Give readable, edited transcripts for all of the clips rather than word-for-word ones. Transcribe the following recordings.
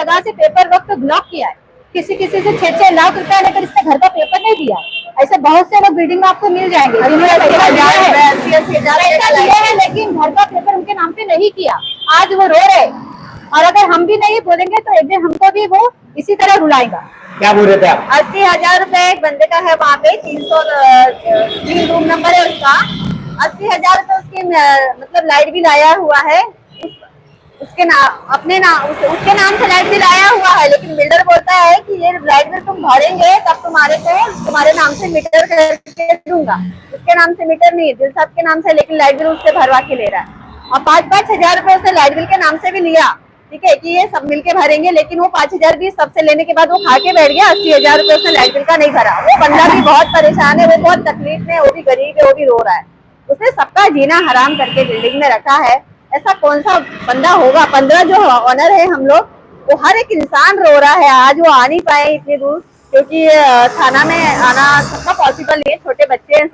जगह से paper work तो ब्लॉक किया है, किसी किसी से 6-6 लाख रुपया लेकर इसने घर का पेपर नहीं दिया। ऐसे बहुत से लोग बिल्डिंग में आपको मिल जाएंगे जिन्होंने पैसा दिया है लेकिन घर का पेपर उनके नाम पे नहीं किया। आज वो रो रहे, और अगर हम भी नहीं बोलेंगे तो एक दिन हमको भी वो इसी तरह रुलाएगा। क्या बोल रहे थे आप? 80,000 रुपए एक बंदे का है, वहाँ पे 303 रूम नंबर है उसका। 80,000 रुपए उसकी मतलब लाइट बिल आया हुआ है, उसके नाम उसके नाम से लाइट बिल आया हुआ है, लेकिन बिल्डर बोलता है कि ये लाइट बिल तुम भरेंगे तब तुम्हारे नाम से मीटर करके दूंगा। उसके नाम से मीटर नहीं, दिल साहब के नाम से, लेकिन लाइट बिल उससे भरवा के ले रहा है। और 5-5 हजार रुपए उसने लाइट बिल के नाम से भी लिया, ठीक है, कि ये सब मिलके भरेंगे, लेकिन वो 5,000 भी सबसे लेने के बाद वो खा के बैठ गया। 80,000 रुपए उसने लाइट बिल का नहीं भरा। वो बंदा भी बहुत परेशान है, वो बहुत तकलीफ में, वो भी गरीब है, वो भी रो रहा है। उसने सबका जीना हराम करके बिल्डिंग में रखा है। ऐसा कौन सा बंदा होगा? 15 जो ऑनर है हम लोग, वो हर एक इंसान रो रहा है। आज वो आ नहीं पाए इतनी दूर, क्योंकि थाना में आना सबका पॉसिबल नहीं है, छोटे बच्चे हैं,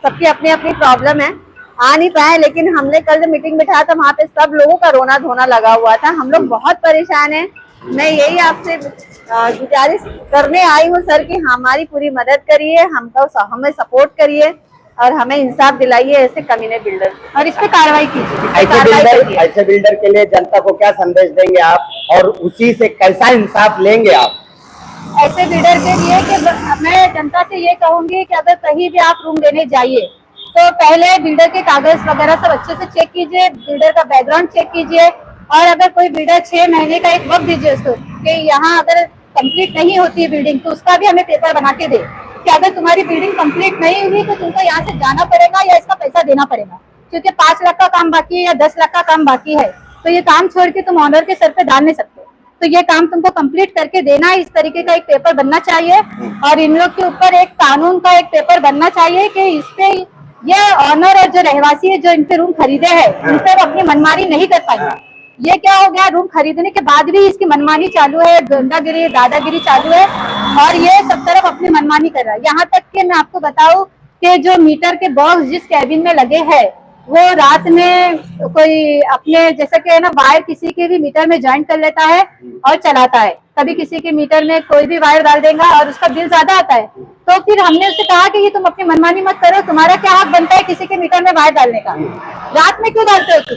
सबकी अपनी अपनी प्रॉब्लम है, आ नहीं पाए। लेकिन हमने कल जब मीटिंग बिठाया था वहाँ पे सब लोगों का रोना धोना लगा हुआ था। हम लोग बहुत परेशान हैं। मैं यही आपसे गुजारिश करने आई हूँ सर कि हमारी पूरी मदद करिए, हमें सपोर्ट करिए और हमें इंसाफ दिलाइए ऐसे कमीने बिल्डर, और इस पे कार्रवाई कीजिए। ऐसे बिल्डर के लिए जनता को क्या संदेश देंगे आप, और उसी से कैसा इंसाफ लेंगे आप? ऐसे बिल्डर के लिए कि मैं जनता से ये कहूंगी कि अगर कहीं भी आप रूम लेने जाइए तो पहले बिल्डर के कागज वगैरह सब अच्छे से चेक कीजिए, बिल्डर का बैकग्राउंड चेक कीजिए, और अगर कोई बिल्डर 6 महीने का एक वक्त दीजिए उसको कि यहाँ अगर कंप्लीट नहीं होती है बिल्डिंग तो उसका भी हमें पेपर बना के दे कि अगर तुम्हारी बिल्डिंग कंप्लीट नहीं हुई तो तुमको यहाँ से जाना पड़ेगा या इसका पैसा देना पड़ेगा, क्योंकि 5 लाख का काम बाकी है या 10 लाख का काम बाकी है, तो ये काम छोड़ के तुम ऑनर के सर पे डाल नहीं सकते। तो ये काम तुमको कंप्लीट करके देना है। इस तरीके का एक पेपर बनना चाहिए, और इन लोग के ऊपर एक कानून का एक पेपर बनना चाहिए कि इस पे ये ऑनर और जो रहवासी है जो इनके रूम खरीदे हैं इन पे अपनी मनमानी नहीं कर पाएंगे। ये क्या हो गया, रूम खरीदने के बाद भी इसकी मनमानी चालू है, गुंडागिरी दादागिरी चालू है, और ये सब तरफ अपनी मनमानी कर रहा है। यहाँ तक कि मैं आपको बताऊं कि जो मीटर के बॉक्स जिस कैबिन में लगे हैं वो रात में कोई अपने जैसे कि है ना वायर किसी के भी मीटर में ज्वाइन कर लेता है और चलाता है। कभी किसी के मीटर में कोई भी वायर डाल देगा और उसका बिल ज्यादा आता है, तो फिर हमने उससे कहा कि ये तुम अपनी मनमानी मत करो, तुम्हारा क्या हक बनता है किसी के मीटर में वायर डालने का, रात में क्यों डालते हो तुम?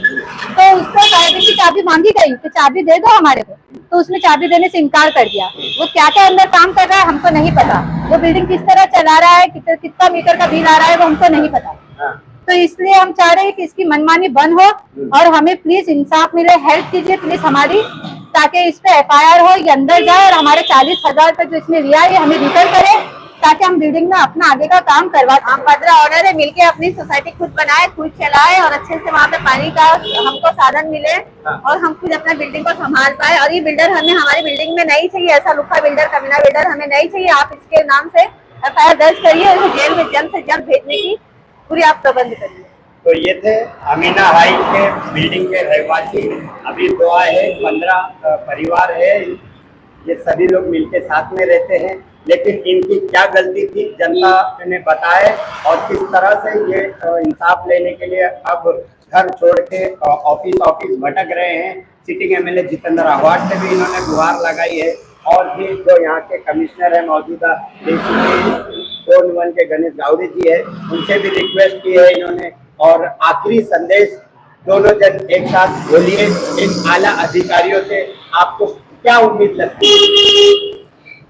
तो उसको कैबिन की चाबी मांगी गई कि चाबी दे दो हमारे को, तो उसने चाबी देने से इनकार कर दिया। वो क्या क्या अंदर काम कर रहा है हमको नहीं पता, वो बिल्डिंग किस तरह चला रहा है, कितना मीटर का बिल आ रहा है वो हमको नहीं पता। तो इसलिए हम चाह रहे हैं कि इसकी मनमानी बंद हो और हमें प्लीज इंसाफ मिले। हेल्प कीजिए प्लीज हमारी, ताकि इस पे FIR हो, ये अंदर जाए और हमारे 40,000 रुपए जो इसमें लिया है हमें रिटर्न करे, ताकि हम बिल्डिंग में अपना आगे का काम करवा। हम 15 ऑनर है, मिलके अपनी सोसाइटी खुद बनाए, खुद चलाए, और अच्छे से वहाँ पे पानी का हमको साधन मिले और हम खुद अपना बिल्डिंग को संभाल पाए। और ये बिल्डर हमें हमारी बिल्डिंग में नहीं चाहिए, ऐसा लुक्खा बिल्डर, कमीना बिल्डर हमें नहीं चाहिए। आप इसके नाम से FIR दर्ज करिए और जेल में जल्द से जल्द भेजने की पूरी आप प्रबंध करिए। तो ये थे अमीना हाइट के बिल्डिंग के रहवासी। अभी दुआ है, 15 परिवार है, ये सभी लोग मिलके साथ में रहते हैं, लेकिन इनकी क्या गलती थी जनता ने बताए, और किस तरह से ये इंसाफ लेने के लिए अब घर छोड़ के ऑफिस भटक रहे हैं। सिटिंग MLA जितेंद्र अहवाड से भी इन्होंने गुहार लगाई है, और भी जो यहाँ के कमिश्नर है मौजूदा जोन 1 के गणेश गावड़े जी है, उनसे भी रिक्वेस्ट की है इन्होंने। और आखिरी संदेश दोनों जन एक साथ बोलिए, इन आला अधिकारियों से आपको क्या उम्मीद लगती है?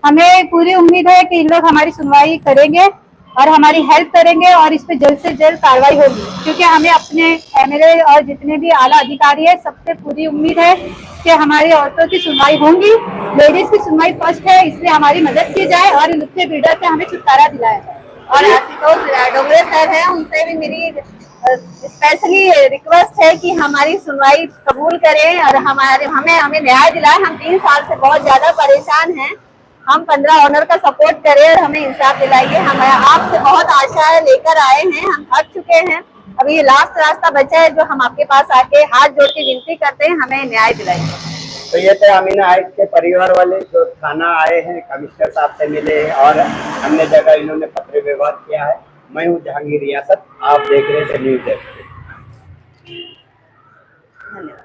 हमें पूरी उम्मीद है कि इन लोग हमारी सुनवाई करेंगे और हमारी हेल्प करेंगे और इस पे जल्द से जल्द कार्रवाई होगी, क्योंकि हमें अपने MLA और जितने भी आला अधिकारी है सबसे पूरी उम्मीद है कि हमारी औरतों की सुनवाई होंगी। लेडीज की सुनवाई फर्स्ट है, इसलिए हमारी मदद की जाए और इन लुच्चे बिल्डर से हमें छुटकारा दिलाया जाए। और आशुतोष डोंगरे सर है, उनसे भी मेरी स्पेशली रिक्वेस्ट है कि हमारी सुनवाई कबूल करें और हमें न्याय दिलाएं। हम 3 साल से बहुत ज्यादा परेशान हैं। हम 15 ऑनर का सपोर्ट करें और हमें इंसाफ दिलाइए। हम आपसे बहुत आशा लेकर आए हैं, हम थक चुके हैं। अभी ये लास्ट रास्ता बचा है जो हम आपके पास आके हाथ जोड़ के विनती करते हैं, हमें न्याय दिलाइए। तो ये थे अमीना हाइट के परिवार वाले जो थाना आए हैं, कमिश्नर साहब से मिले हैं और अन्य जगह इन्होंने पत्र व्यवहार किया है। मैं हूँ जहांगीर रियासत, आप देख रहे थे न्यूज़ डेस्क। धन्यवाद।